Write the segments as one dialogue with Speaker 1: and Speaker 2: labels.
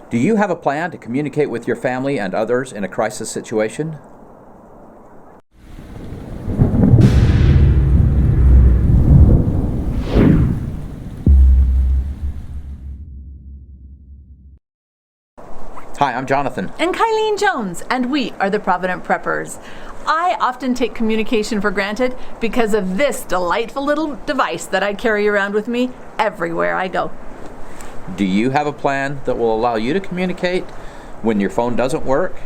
Speaker 1: Do you have a plan to communicate with your family and others in a crisis situation? Hi, I'm Jonathan.
Speaker 2: And Kylene Jones, and we are the Provident Preppers. I often take communication for granted because of this delightful little device that I carry around with me everywhere I go.
Speaker 1: Do you have a plan that will allow you to communicate when your phone doesn't work?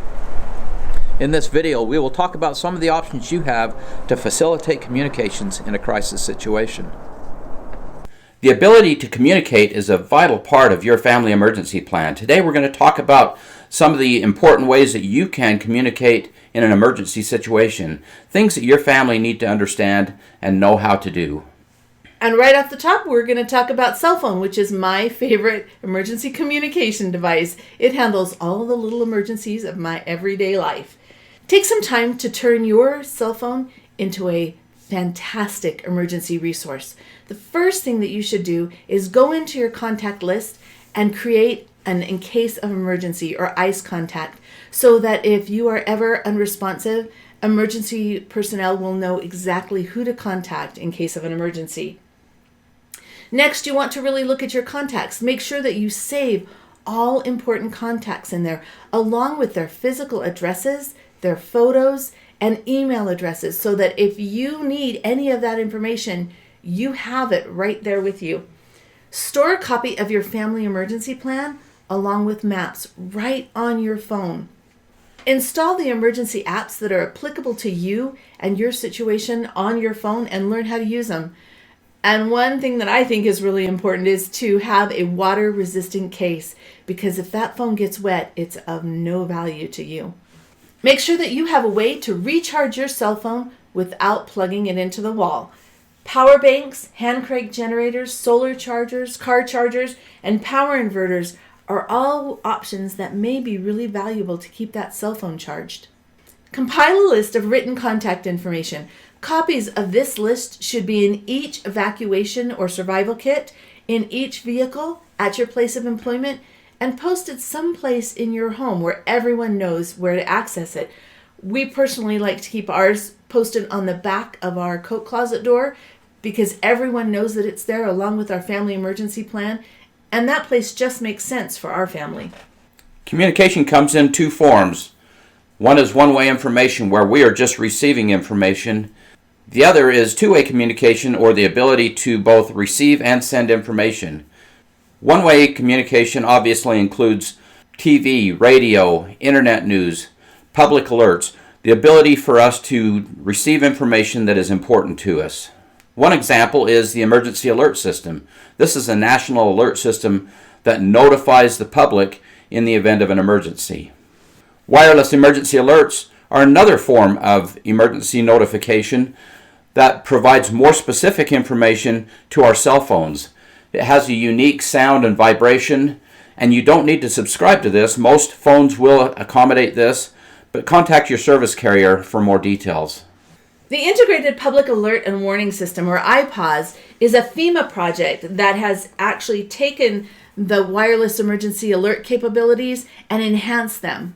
Speaker 1: In this video, we will talk about some of the options you have to facilitate communications in a crisis situation. The ability to communicate is a vital part of your family emergency plan. Today we're going to talk about some of the important ways that you can communicate in an emergency situation, things that your family need to understand and know how to do.
Speaker 2: And right off the top, we're going to talk about cell phone, which is my favorite emergency communication device. It handles all the little emergencies of my everyday life. Take some time to turn your cell phone into a fantastic emergency resource. The first thing that you should do is go into your contact list and create an in case of emergency or ICE contact so that if you are ever unresponsive, emergency personnel will know exactly who to contact in case of an emergency. Next, you want to really look at your contacts. Make sure that you save all important contacts in there, along with their physical addresses, their photos, and email addresses, so that if you need any of that information, you have it right there with you. Store a copy of your family emergency plan along with maps right on your phone. Install the emergency apps that are applicable to you and your situation on your phone and learn how to use them. And one thing that I think is really important is to have a water-resistant case, because if that phone gets wet, it's of no value to you. Make sure that you have a way to recharge your cell phone without plugging it into the wall. Power banks, hand crank generators, solar chargers, car chargers, and power inverters are all options that may be really valuable to keep that cell phone charged. Compile a list of written contact information. Copies of this list should be in each evacuation or survival kit, in each vehicle, at your place of employment, and posted someplace in your home where everyone knows where to access it. We personally like to keep ours posted on the back of our coat closet door because everyone knows that it's there along with our family emergency plan, and that place just makes sense for our family.
Speaker 1: Communication comes in two forms. One is one-way information, where we are just receiving information. The other is two-way communication, or the ability to both receive and send information. One-way communication obviously includes TV, radio, internet news, public alerts, the ability for us to receive information that is important to us. One example is the emergency alert system. This is a national alert system that notifies the public in the event of an emergency. Wireless emergency alerts are another form of emergency notification that provides more specific information to our cell phones. It has a unique sound and vibration, and you don't need to subscribe to this. Most phones will accommodate this, but contact your service carrier for more details.
Speaker 2: The Integrated Public Alert and Warning System, or IPAWS, is a FEMA project that has actually taken the wireless emergency alert capabilities and enhanced them.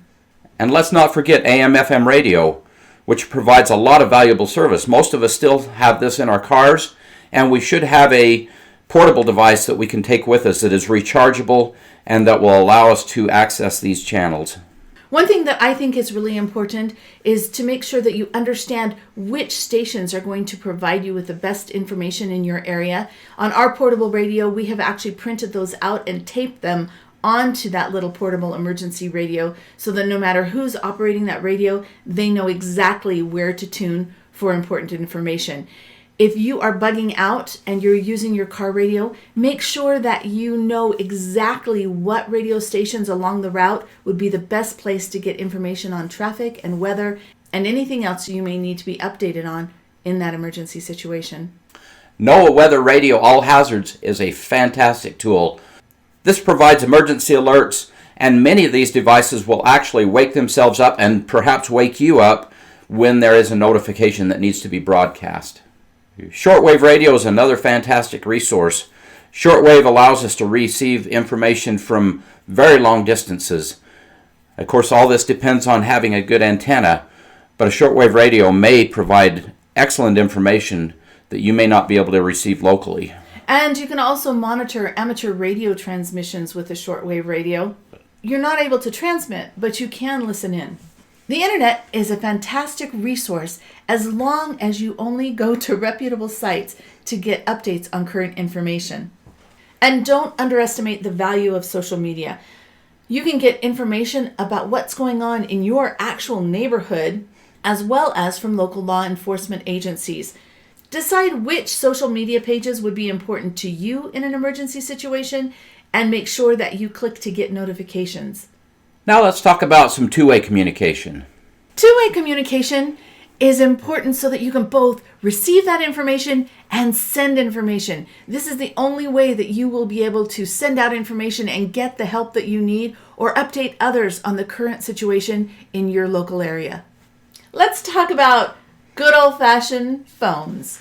Speaker 1: And let's not forget AM/FM radio, which provides a lot of valuable service. Most of us still have this in our cars, and we should have a portable device that we can take with us that is rechargeable and that will allow us to access these channels.
Speaker 2: One thing that I think is really important is to make sure that you understand which stations are going to provide you with the best information in your area. On our portable radio, we have actually printed those out and taped them onto that little portable emergency radio so that no matter who's operating that radio, they know exactly where to tune for important information. If you are bugging out and you're using your car radio, make sure that you know exactly what radio stations along the route would be the best place to get information on traffic and weather and anything else you may need to be updated on in that emergency situation.
Speaker 1: NOAA Weather Radio All Hazards is a fantastic tool. This provides emergency alerts, and many of these devices will actually wake themselves up and perhaps wake you up when there is a notification that needs to be broadcast. Shortwave radio is another fantastic resource. Shortwave allows us to receive information from very long distances. Of course, all this depends on having a good antenna, but a shortwave radio may provide excellent information that you may not be able to receive locally.
Speaker 2: And you can also monitor amateur radio transmissions with a shortwave radio. You're not able to transmit, but you can listen in. The internet is a fantastic resource as long as you only go to reputable sites to get updates on current information. And don't underestimate the value of social media. You can get information about what's going on in your actual neighborhood, as well as from local law enforcement agencies. Decide which social media pages would be important to you in an emergency situation, and make sure that you click to get notifications.
Speaker 1: Now let's talk about some two-way communication.
Speaker 2: Two-way communication is important so that you can both receive that information and send information. This is the only way that you will be able to send out information and get the help that you need or update others on the current situation in your local area. Let's talk about good old-fashioned phones.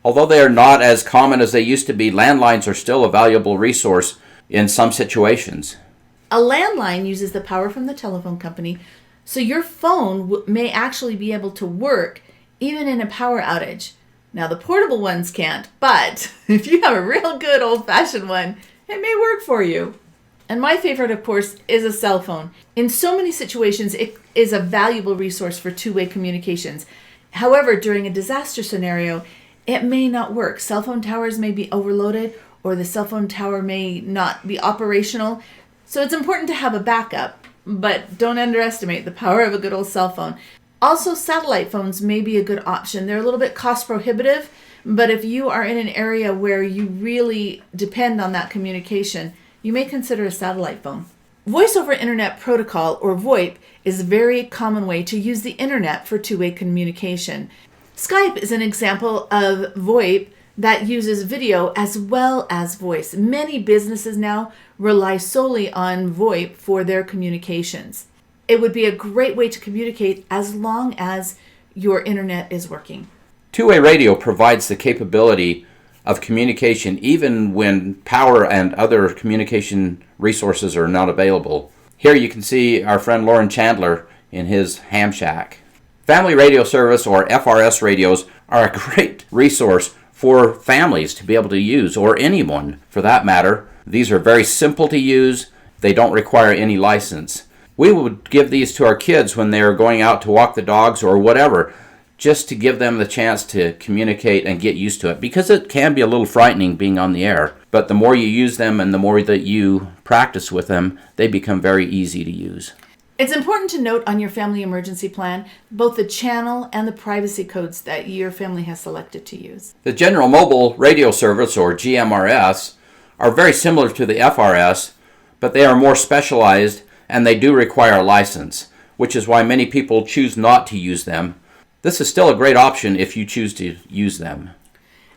Speaker 1: Although they are not as common as they used to be, landlines are still a valuable resource in some situations.
Speaker 2: A landline uses the power from the telephone company, so your phone may actually be able to work even in a power outage. Now, the portable ones can't, but if you have a real good old-fashioned one, it may work for you. And my favorite, of course, is a cell phone. In so many situations, it is a valuable resource for two-way communications. However, during a disaster scenario, it may not work. Cell phone towers may be overloaded, or the cell phone tower may not be operational. So it's important to have a backup, but don't underestimate the power of a good old cell phone. Also, satellite phones may be a good option. They're a little bit cost prohibitive, but if you are in an area where you really depend on that communication, you may consider a satellite phone. Voice over Internet Protocol, or VoIP, is a very common way to use the internet for two-way communication. Skype is an example of VoIP that uses video as well as voice. Many businesses now rely solely on VoIP for their communications. It would be a great way to communicate as long as your internet is working.
Speaker 1: Two-way radio provides the capability of communication even when power and other communication resources are not available. Here you can see our friend Lauren Chandler in his ham shack. Family radio service, or FRS radios, are a great resource for families to be able to use, or anyone for that matter. These are very simple to use. They don't require any license. We would give these to our kids when they are going out to walk the dogs or whatever, just to give them the chance to communicate and get used to it, because it can be a little frightening being on the air. But the more you use them and the more that you practice with them, they become very easy to use.
Speaker 2: It's important to note on your family emergency plan both the channel and the privacy codes that your family has selected to use.
Speaker 1: The General Mobile Radio Service, or GMRS, are very similar to the FRS, but they are more specialized and they do require a license, which is why many people choose not to use them. This is still a great option if you choose to use them.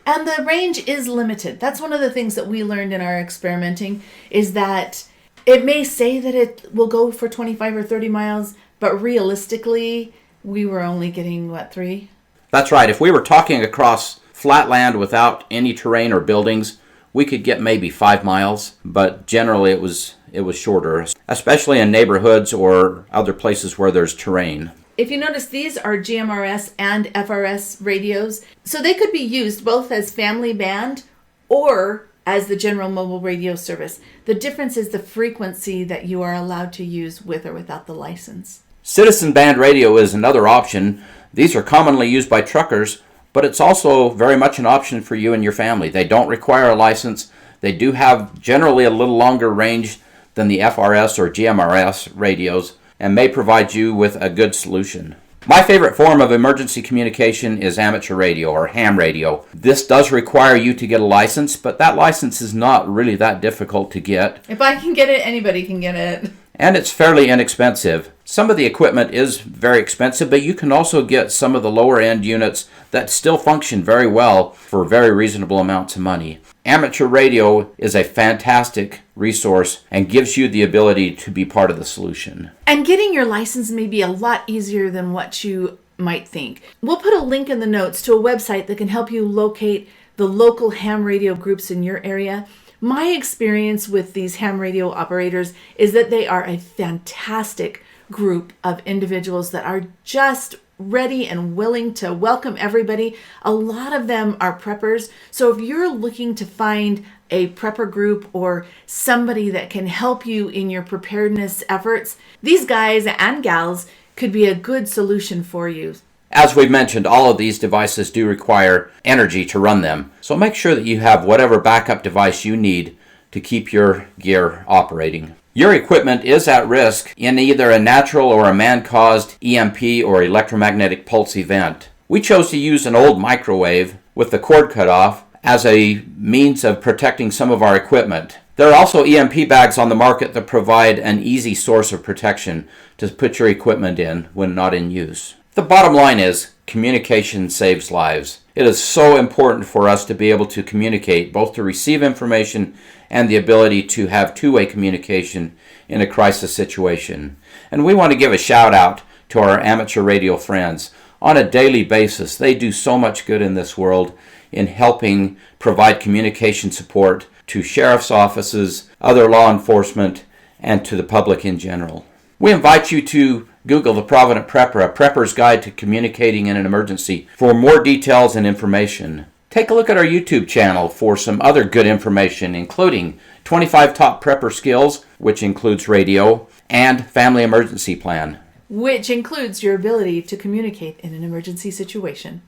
Speaker 2: And the range is limited. That's one of the things that we learned in our experimenting, is that it may say that it will go for 25 or 30 miles, but realistically, we were only getting, 3?
Speaker 1: That's right. If we were talking across flat land without any terrain or buildings, we could get maybe 5 miles, but generally it was shorter, especially in neighborhoods or other places where there's terrain.
Speaker 2: If you notice, these are GMRS and FRS radios, so they could be used both as family band or as the General Mobile Radio Service. The difference is the frequency that you are allowed to use with or without the license.
Speaker 1: Citizen band radio is another option. These are commonly used by truckers, but it's also very much an option for you and your family. They don't require a license. They do have generally a little longer range than the FRS or GMRS radios, and may provide you with a good solution. My favorite form of emergency communication is amateur radio, or ham radio. This does require you to get a license, but that license is not really that difficult to get.
Speaker 2: If I can get it, anybody can get it.
Speaker 1: And it's fairly inexpensive. Some of the equipment is very expensive, but you can also get some of the lower end units that still function very well for very reasonable amounts of money. Amateur radio is a fantastic resource and gives you the ability to be part of the solution.
Speaker 2: And getting your license may be a lot easier than what you might think. We'll put a link in the notes to a website that can help you locate the local ham radio groups in your area. My experience with these ham radio operators is that they are a fantastic group of individuals that are just ready and willing to welcome everybody. A lot of them are preppers. So if you're looking to find a prepper group or somebody that can help you in your preparedness efforts, these guys and gals could be a good solution for you.
Speaker 1: As we've mentioned, all of these devices do require energy to run them. So make sure that you have whatever backup device you need to keep your gear operating. Your equipment is at risk in either a natural or a man-caused EMP or electromagnetic pulse event. We chose to use an old microwave with the cord cut off as a means of protecting some of our equipment. There are also EMP bags on the market that provide an easy source of protection to put your equipment in when not in use. The bottom line is communication saves lives. It is so important for us to be able to communicate, both to receive information and the ability to have two-way communication in a crisis situation. And we want to give a shout out to our amateur radio friends. On a daily basis, they do so much good in this world in helping provide communication support to sheriff's offices, other law enforcement, and to the public in general. We invite you to Google the Provident Prepper, a prepper's guide to communicating in an emergency, for more details and information. Take a look at our YouTube channel for some other good information, including 25 top prepper skills, which includes radio, and family emergency plan,
Speaker 2: which includes your ability to communicate in an emergency situation.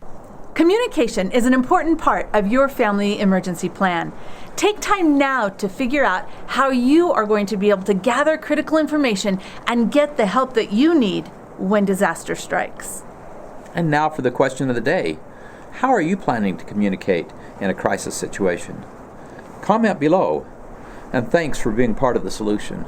Speaker 3: Communication is an important part of your family emergency plan. Take time now to figure out how you are going to be able to gather critical information and get the help that you need when disaster strikes.
Speaker 1: And now for the question of the day. How are you planning to communicate in a crisis situation? Comment below, and thanks for being part of the solution.